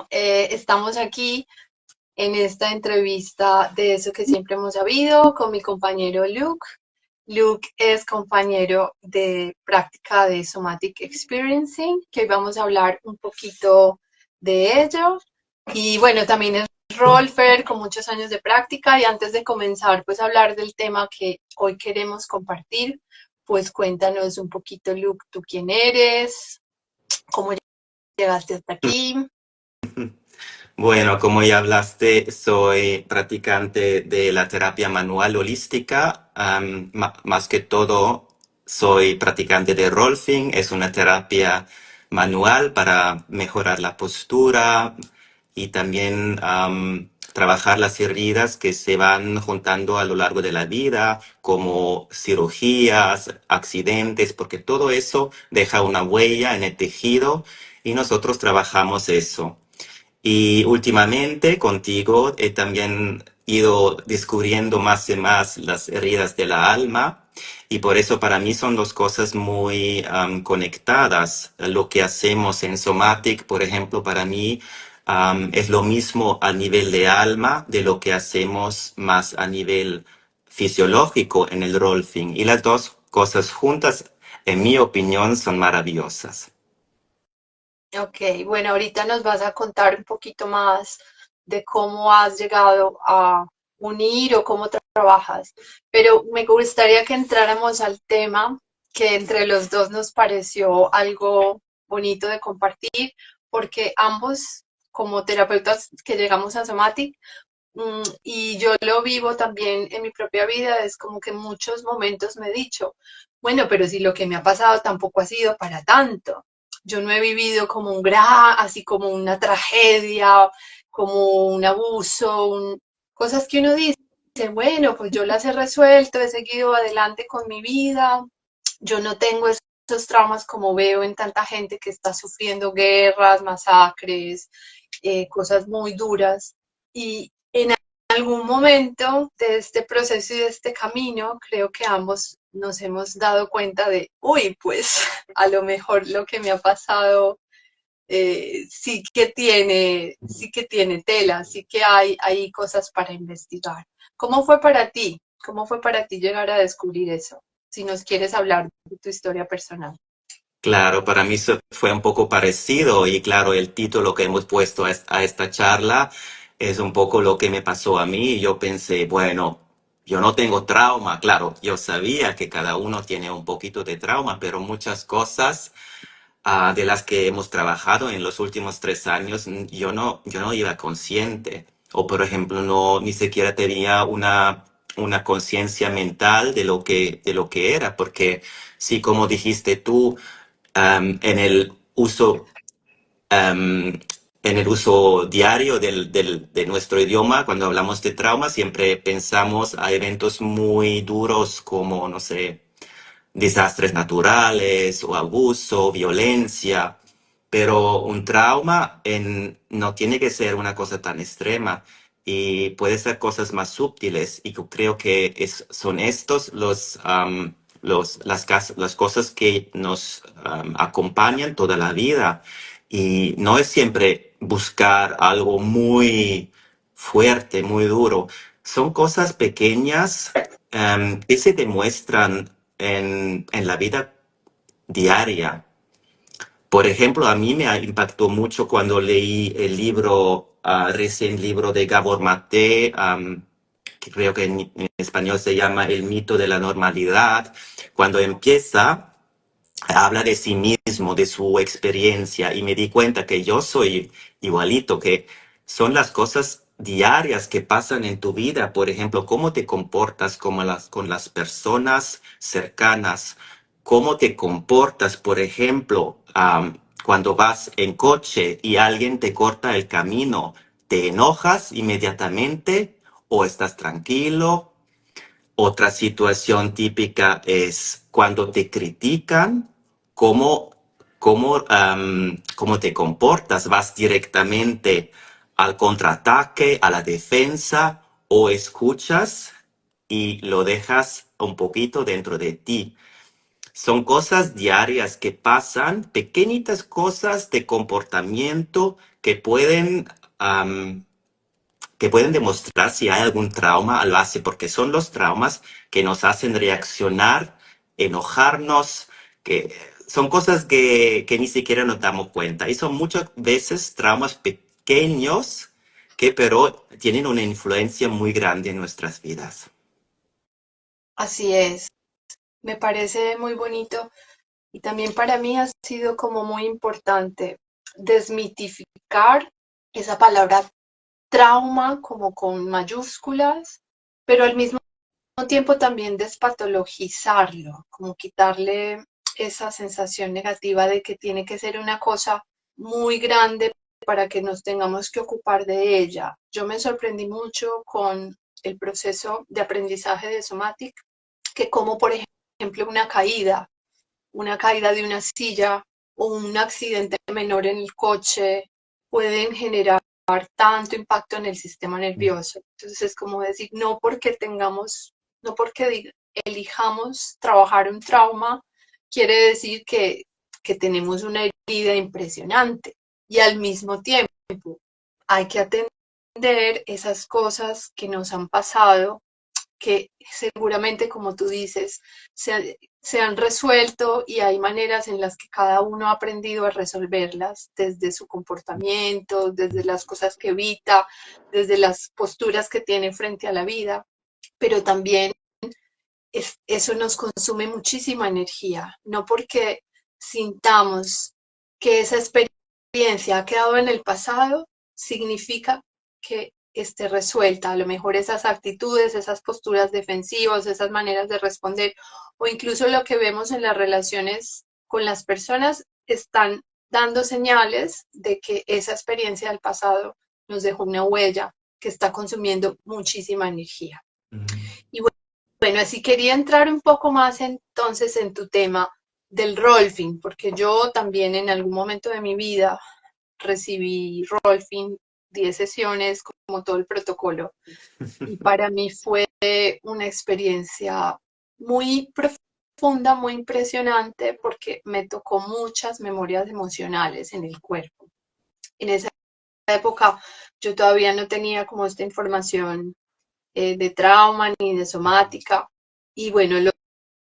Estamos aquí en esta entrevista de eso que siempre hemos sabido con mi compañero Luke. Luke es compañero de práctica de Somatic Experiencing, que hoy vamos a hablar un poquito de ello. Y bueno, también es Rolfer con muchos años de práctica. Y antes de comenzar, pues a hablar del tema que hoy queremos compartir, pues cuéntanos un poquito, Luke, tú quién eres, cómo llegaste hasta aquí. Bueno, como ya hablaste, soy practicante de la terapia manual holística. Más que todo, soy practicante de Rolfing. Es una terapia manual para mejorar la postura y también trabajar las heridas que se van juntando a lo largo de la vida, como cirugías, accidentes, porque todo eso deja una huella en el tejido y nosotros trabajamos eso. Y últimamente contigo he también ido descubriendo más y más las heridas de la alma y por eso para mí son dos cosas muy conectadas. Lo que hacemos en Somatic, por ejemplo, para mí es lo mismo a nivel de alma de lo que hacemos más a nivel fisiológico en el Rolfing. Y las dos cosas juntas, en mi opinión, son maravillosas. Ok, bueno, ahorita nos vas a contar un poquito más de cómo has llegado a unir o cómo trabajas, pero me gustaría que entráramos al tema que entre los dos nos pareció algo bonito de compartir, porque ambos, como terapeutas que llegamos a Somatic, y yo lo vivo también en mi propia vida, es como que en muchos momentos me he dicho, bueno, pero si lo que me ha pasado tampoco ha sido para tanto. Yo no he vivido como así como una tragedia, como un abuso, cosas que uno dice, bueno, pues yo las he resuelto, he seguido adelante con mi vida, yo no tengo esos traumas como veo en tanta gente que está sufriendo guerras, masacres, cosas muy duras. Y en algún momento de este proceso y de este camino, creo que ambos nos hemos dado cuenta de, uy, pues a lo mejor lo que me ha pasado sí que tiene tela, sí que hay cosas para investigar. ¿Cómo fue para ti? ¿Cómo fue para ti llegar a descubrir eso? Si nos quieres hablar de tu historia personal. Claro, para mí fue un poco parecido y claro, el título que hemos puesto a esta charla es un poco lo que me pasó a mí. Y yo pensé, bueno, yo no tengo trauma, claro, yo sabía que cada uno tiene un poquito de trauma, pero muchas cosas de las que hemos trabajado en los últimos 3 años, yo no iba consciente. O por ejemplo, no ni siquiera tenía una conciencia mental de lo que era, porque sí, como dijiste tú, en el uso, am, en el uso diario de nuestro idioma, cuando hablamos de trauma, siempre pensamos a eventos muy duros como, no sé, desastres naturales o abuso, violencia, pero un trauma no tiene que ser una cosa tan extrema y puede ser cosas más sutiles y yo creo que son estos las cosas que nos acompañan toda la vida y no es siempre buscar algo muy fuerte, muy duro. Son cosas pequeñas que se demuestran en la vida diaria. Por ejemplo, a mí me impactó mucho cuando leí el libro, recién libro de Gabor Maté, que creo que en español se llama El mito de la normalidad, cuando empieza habla de sí mismo, de su experiencia, y me di cuenta que yo soy igualito, que son las cosas diarias que pasan en tu vida. Por ejemplo, cómo te comportas con las personas cercanas, cómo te comportas, por ejemplo, cuando vas en coche y alguien te corta el camino, ¿te enojas inmediatamente o estás tranquilo? Otra situación típica es cuando te critican, cómo, cómo te comportas. ¿Vas directamente al contraataque, a la defensa, o escuchas y lo dejas un poquito dentro de ti? son cosas diarias que pasan, pequeñitas cosas de comportamiento am, que pueden demostrar si hay algún trauma al base, porque son los traumas que nos hacen reaccionar, enojarnos, que son cosas que ni siquiera nos damos cuenta. Y son muchas veces traumas pequeños que pero tienen una influencia muy grande en nuestras vidas. Así es, me parece muy bonito y también para mí ha sido como muy importante desmitificar esa palabra trauma como con mayúsculas, pero al mismo tiempo también despatologizarlo, como quitarle esa sensación negativa de que tiene que ser una cosa muy grande para que nos tengamos que ocupar de ella. Yo me sorprendí mucho con el proceso de aprendizaje de Somatic, que como por ejemplo una caída de una silla o un accidente menor en el coche pueden generar tanto impacto en el sistema nervioso. Entonces es como decir, no porque elijamos trabajar un trauma, quiere decir que tenemos una herida impresionante. Y al mismo tiempo hay que atender esas cosas que nos han pasado que seguramente, como tú dices, se han resuelto y hay maneras en las que cada uno ha aprendido a resolverlas, desde su comportamiento, desde las cosas que evita, desde las posturas que tiene frente a la vida, pero también eso nos consume muchísima energía, no porque sintamos que esa experiencia ha quedado en el pasado, significa que esté resuelta. A lo mejor esas actitudes, esas posturas defensivas, esas maneras de responder, o incluso lo que vemos en las relaciones con las personas, están dando señales de que esa experiencia del pasado nos dejó una huella que está consumiendo muchísima energía. Mm. Y bueno, así quería entrar un poco más entonces en tu tema del rolfing, porque yo también en algún momento de mi vida recibí rolfing, 10 sesiones, como todo el protocolo, y para mí fue una experiencia muy profunda, muy impresionante, porque me tocó muchas memorias emocionales en el cuerpo. En esa época yo todavía no tenía como esta información de trauma ni de somática, y bueno,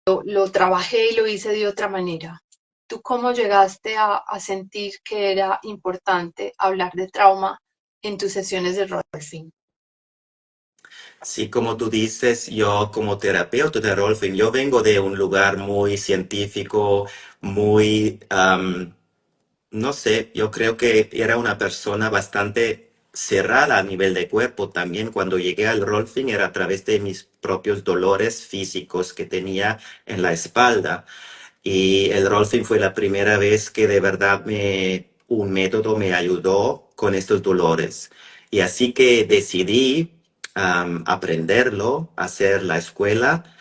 lo trabajé y lo hice de otra manera. ¿Tú cómo llegaste a sentir que era importante hablar de trauma en tus sesiones de rolfing? Sí, como tú dices, yo como terapeuta de Rolfing, yo vengo de un lugar muy científico, muy, no sé, yo creo que era una persona bastante cerrada a nivel de cuerpo. También cuando llegué al Rolfing era a través de mis propios dolores físicos que tenía en la espalda. Y el Rolfing fue la primera vez que de verdad un método me ayudó con estos dolores. Y así que decidí aprenderlo, hacer la escuela.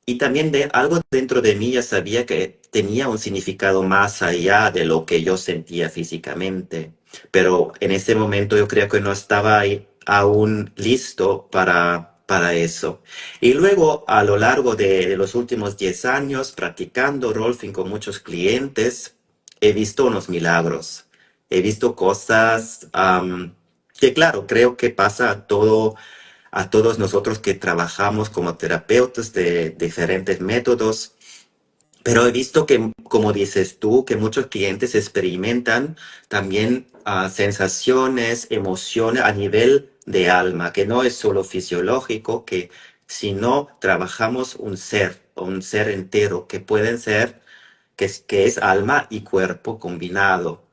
Y también algo dentro de mí ya sabía que tenía un significado más allá de lo que yo sentía físicamente. Pero en ese momento yo creo que no estaba aún listo para eso. Y luego, a lo largo de los últimos 10 años, practicando Rolfing con muchos clientes, he visto unos milagros. He visto cosas que, claro, creo que pasa a todos nosotros que trabajamos como terapeutas de diferentes métodos. Pero he visto que, como dices tú, que muchos clientes experimentan también sensaciones, emociones a nivel de alma, que no es solo fisiológico, que si no trabajamos un ser entero, que pueden ser, que es alma y cuerpo combinado.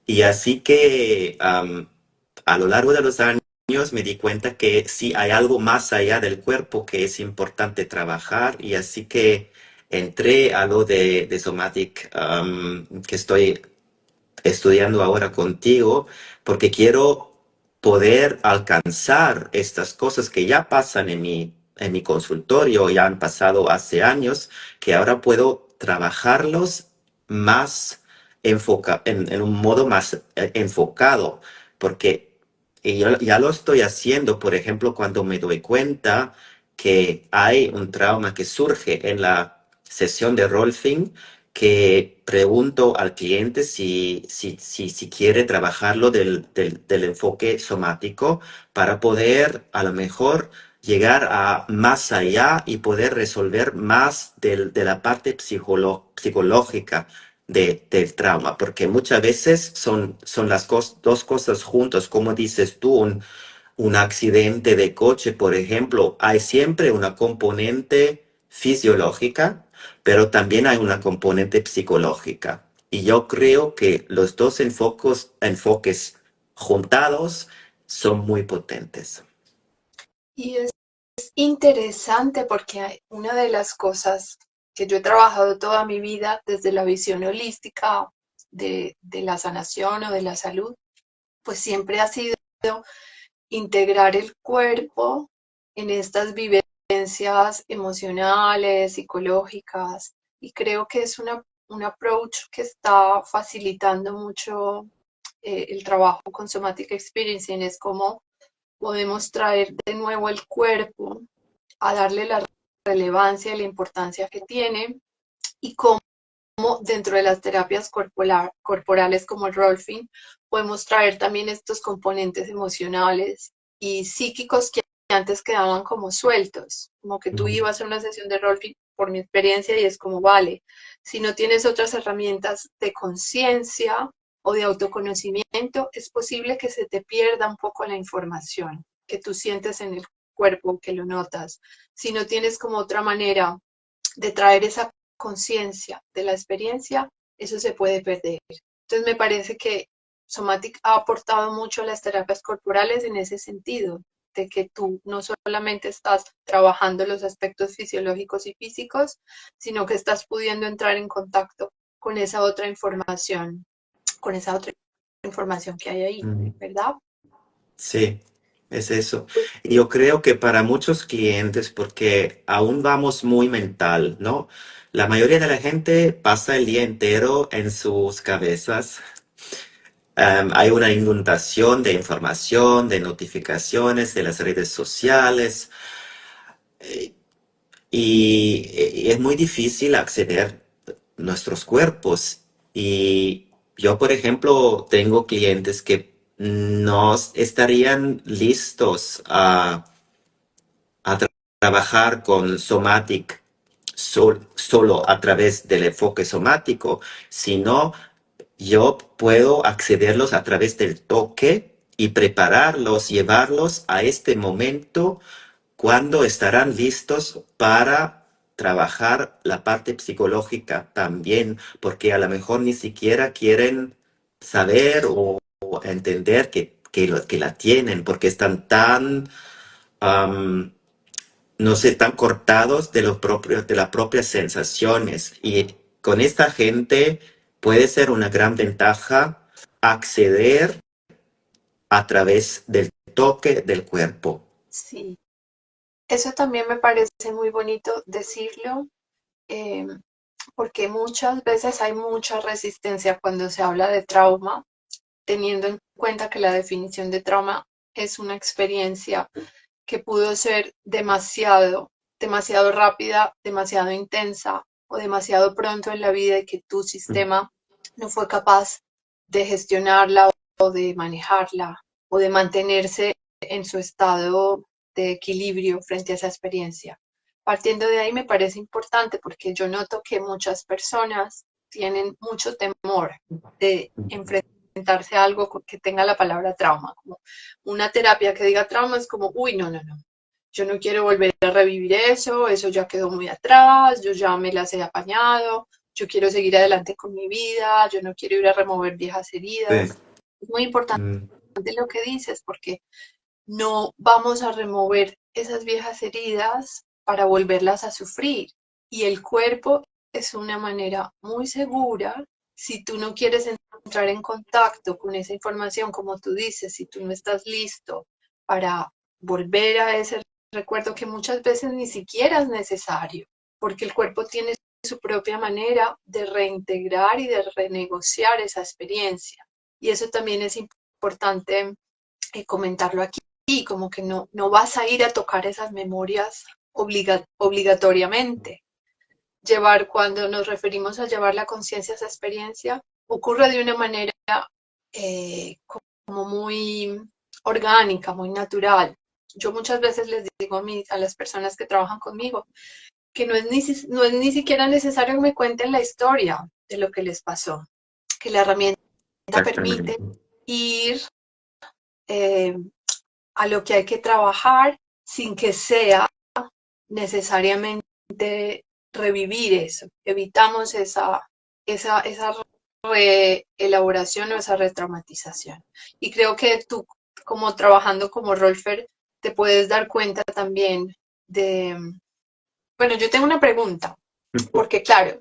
Y así que a lo largo de los años me di cuenta que sí hay algo más allá del cuerpo que es importante trabajar y así que entré a lo de Somatic que estoy estudiando ahora contigo porque quiero poder alcanzar estas cosas que ya pasan en mi consultorio, ya han pasado hace años, que ahora puedo trabajarlos más en un modo más enfocado, porque yo ya lo estoy haciendo, por ejemplo, cuando me doy cuenta que hay un trauma que surge en la sesión de rolfing que pregunto al cliente si quiere trabajarlo del enfoque somático para poder a lo mejor llegar a más allá y poder resolver más de la parte psicológica del trauma, porque muchas veces son las dos cosas juntas, como dices tú, un accidente de coche, por ejemplo, hay siempre una componente fisiológica, pero también hay una componente psicológica. Y yo creo que los dos enfoques juntados son muy potentes. Y es interesante porque una de las cosas que yo he trabajado toda mi vida desde la visión holística de la sanación o de la salud, pues siempre ha sido integrar el cuerpo en estas vivencias emocionales, psicológicas, y creo que es un approach que está facilitando mucho el trabajo con Somatic Experiencing, es como podemos traer de nuevo el cuerpo a darle la relevancia y la importancia que tiene y cómo dentro de las terapias corporales como el Rolfing podemos traer también estos componentes emocionales y psíquicos que antes quedaban como sueltos, como que tú Mm, ibas a una sesión de Rolfing por mi experiencia y es como, vale, si no tienes otras herramientas de conciencia o de autoconocimiento, es posible que se te pierda un poco la información que tú sientes en el cuerpo, que lo notas. Si no tienes como otra manera de traer esa conciencia de la experiencia, eso se puede perder. Entonces me parece que Somatic ha aportado mucho a las terapias corporales en ese sentido, de que tú no solamente estás trabajando los aspectos fisiológicos y físicos, sino que estás pudiendo entrar en contacto con esa otra información, con esa otra información que hay ahí, mm. ¿verdad? Sí, es eso. Y yo creo que para muchos clientes, porque aún vamos muy mental, ¿no? La mayoría de la gente pasa el día entero en sus cabezas. Hay una inundación de información, de notificaciones, de las redes sociales, eh, y es muy difícil acceder a nuestros cuerpos. Y yo, por ejemplo, tengo clientes que no estarían listos a trabajar con Somatic solo a través del enfoque somático, sino yo puedo accederlos a través del toque y prepararlos, llevarlos a este momento cuando estarán listos para trabajar la parte psicológica también, porque a lo mejor ni siquiera quieren saber o entender que la tienen, porque están tan, am, no sé, tan cortados de las propias sensaciones. Y con esta gente puede ser una gran ventaja acceder a través del toque del cuerpo. Sí, eso también me parece muy bonito decirlo, eh, porque muchas veces hay mucha resistencia cuando se habla de trauma, teniendo en cuenta que la definición de trauma es una experiencia que pudo ser demasiado rápida, demasiado intensa o demasiado pronto en la vida y que tu sistema no fue capaz de gestionarla o de manejarla o de mantenerse en su estado de equilibrio frente a esa experiencia. Partiendo de ahí me parece importante porque yo noto que muchas personas tienen mucho temor de enfrentarse a algo que tenga la palabra trauma. Como una terapia que diga trauma es como, uy, no, no, no. Yo no quiero volver a revivir eso ya quedó muy atrás, yo ya me las he apañado, yo quiero seguir adelante con mi vida, yo no quiero ir a remover viejas Sí. heridas. Es muy importante Mm, lo que dices porque no vamos a remover esas viejas heridas para volverlas a sufrir. Y el cuerpo es una manera muy segura, si tú no quieres entrar en contacto con esa información, como tú dices, si tú no estás listo para volver a ese recuerdo que muchas veces ni siquiera es necesario, porque el cuerpo tiene su propia manera de reintegrar y de renegociar esa experiencia. Y eso también es importante comentarlo aquí, como que no vas a ir a tocar esas memorias obligatoriamente. llevar, cuando nos referimos a llevar la conciencia a esa experiencia, ocurre de una manera como muy orgánica, muy natural. Yo muchas veces les digo a las personas que trabajan conmigo que no es ni siquiera necesario que me cuenten la historia de lo que les pasó, que la herramienta permite Exactamente. ir eh, a lo que hay que trabajar sin que sea necesariamente revivir eso. Evitamos esa reelaboración o esa retraumatización. Y creo que tú, como trabajando como Rolfer, te puedes dar cuenta también de... Bueno, yo tengo una pregunta, porque claro,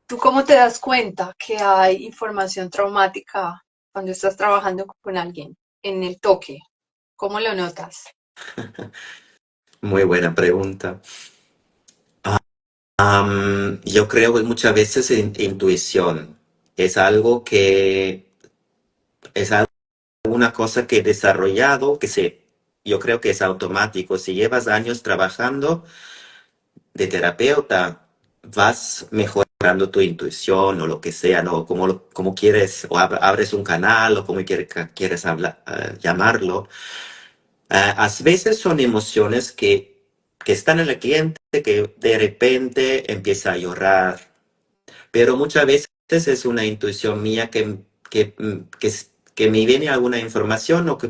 ¿tú cómo te das cuenta que hay información traumática cuando estás trabajando con alguien en el toque? ¿Cómo lo notas? Muy buena pregunta. Yo creo que muchas veces intuición es algo que es una cosa que he desarrollado, yo creo que es automático. Si llevas años trabajando de terapeuta, vas mejorando tu intuición o lo que sea, ¿no? Como quieres, o abres un canal o como quieres llamarlo. A veces son emociones que están en el cliente que de repente empieza a llorar, pero muchas veces es una intuición mía que, que me viene alguna información o que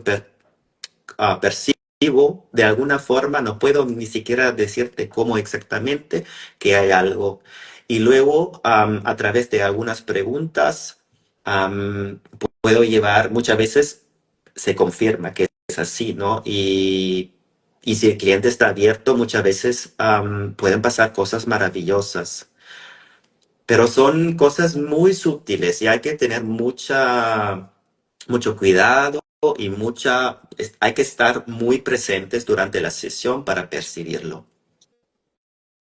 percibo de alguna forma, no puedo ni siquiera decirte cómo exactamente, que hay algo. Y luego, a través de algunas preguntas, puedo llevar, muchas veces se confirma que es así, ¿no? Y si el cliente está abierto, muchas veces pueden pasar cosas maravillosas. Pero son cosas muy sutiles y hay que tener mucho cuidado y hay que estar muy presentes durante la sesión para percibirlo.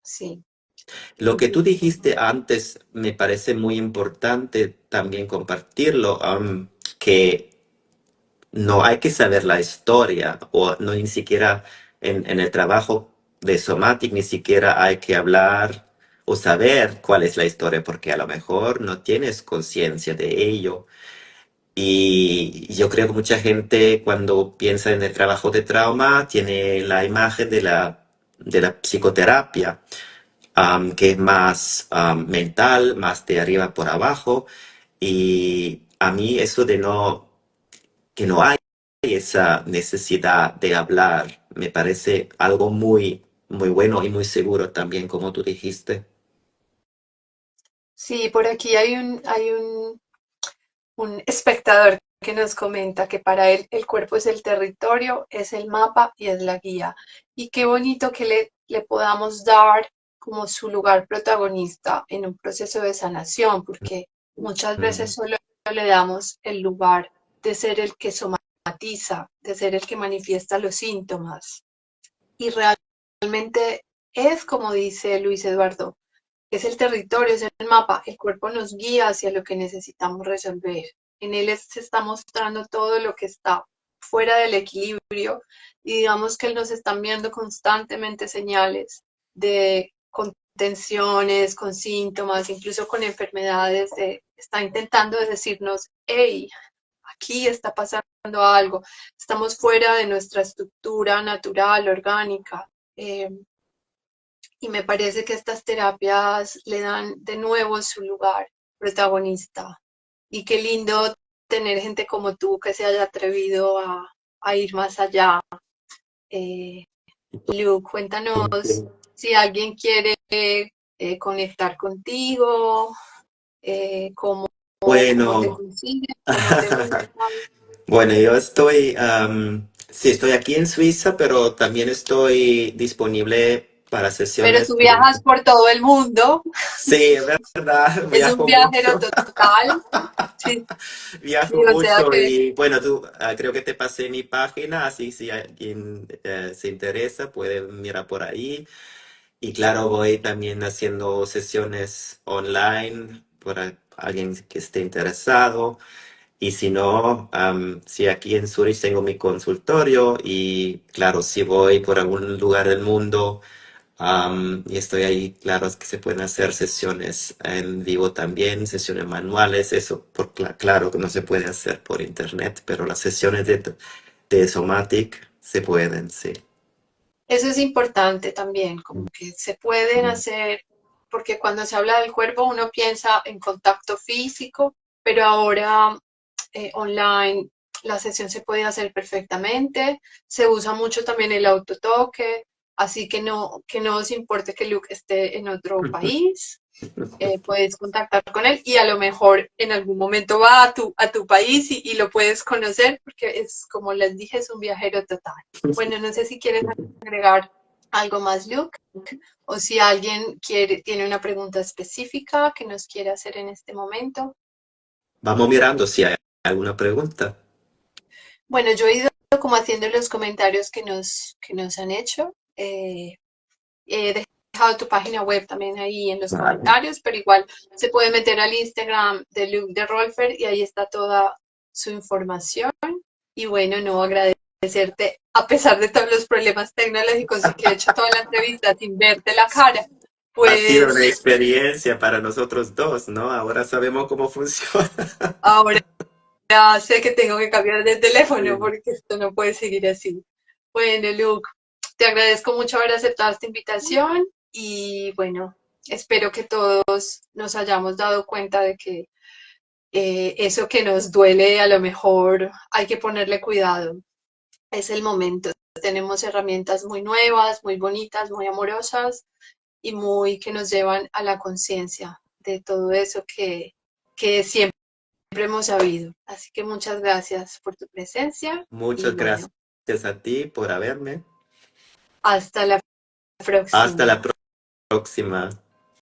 Sí. Lo que tú Ujú. dijiste antes me parece muy importante también compartirlo, que no hay que saber la historia o no ni siquiera en el trabajo de Somatic ni siquiera hay que hablar o saber cuál es la historia porque a lo mejor no tienes conciencia de ello. Y yo creo que mucha gente cuando piensa en el trabajo de trauma tiene la imagen de la psicoterapia, que es más mental, más de arriba por abajo. Y a mí eso de que no hay esa necesidad de hablar, me parece algo muy bueno y muy seguro también, como tú dijiste. Sí, por aquí un espectador que nos comenta que para él el cuerpo es el territorio, es el mapa y es la guía. Y qué bonito que le podamos dar como su lugar protagonista en un proceso de sanación, porque muchas veces Mm, solo le damos el lugar de ser el que somatiza, de ser el que manifiesta los síntomas. Y realmente es como dice Luis Eduardo, es el territorio, es el mapa, el cuerpo nos guía hacia lo que necesitamos resolver. En él se está mostrando todo lo que está fuera del equilibrio y digamos que él nos está enviando constantemente señales de contenciones, con síntomas, incluso con enfermedades, está intentando decirnos, hey, aquí está pasando algo, estamos fuera de nuestra estructura natural, orgánica. Y me parece que estas terapias le dan de nuevo su lugar protagonista. Y qué lindo tener gente como tú que se haya atrevido a ir más allá. Eh, Luke, cuéntanos si alguien quiere conectar contigo, cómo te Bueno, consigues, cómo te buscan. bueno, sí, estoy aquí en Suiza, pero también estoy disponible para Pero sesiones. tú viajas por todo el mundo, Sí, es verdad, es un viajo viajero mucho, total. Sí, sí, viajo o sea mucho que y bueno, creo que te pasé mi página, así si alguien se interesa puede mirar por ahí. Y claro, voy también haciendo sesiones online para alguien que esté interesado. Y si no, si aquí en Zurich tengo mi consultorio y claro, si voy por algún lugar del mundo, Y estoy ahí, claro, es que se pueden hacer sesiones en vivo también, sesiones manuales, eso, claro que no se puede hacer por internet, pero las sesiones de Somatic se pueden, sí. Eso es importante también, como que se pueden Mm. hacer, porque cuando se habla del cuerpo uno piensa en contacto físico, pero ahora online la sesión se puede hacer perfectamente. Se usa mucho también el autotoque, así que no os importe que Luke esté en otro país. Puedes contactar con él y a lo mejor en algún momento va a tu país y lo puedes conocer porque es, como les dije, es un viajero total. Bueno, no sé si quieres agregar algo más, Luke, o si alguien tiene una pregunta específica que nos quiere hacer en este momento. Vamos mirando si hay alguna pregunta. Bueno, yo he ido como haciendo los comentarios que nos han hecho. He dejado tu página web también ahí en los Vale. comentarios, pero igual se puede meter al Instagram de Luke de Rolfer y ahí está toda su información. Y bueno, no agradecerte, a pesar de todos los problemas tecnológicos y que he hecho toda la entrevista sin verte la cara, Ha sido una pues experiencia para nosotros dos, ¿no? Ahora sabemos cómo funciona. ahora ya sé que tengo que cambiar de teléfono Sí. porque esto no puede seguir así. Bueno, Luke, te agradezco mucho haber aceptado esta invitación y bueno, espero que todos nos hayamos dado cuenta de que eso que nos duele a lo mejor hay que ponerle cuidado. Es el momento. Tenemos herramientas muy nuevas, muy bonitas, muy amorosas y muy que nos llevan a la conciencia de todo eso que siempre hemos sabido. Así que muchas gracias por tu presencia y Muchas bueno, gracias a ti por haberme. hasta la Hasta próxima. la próxima.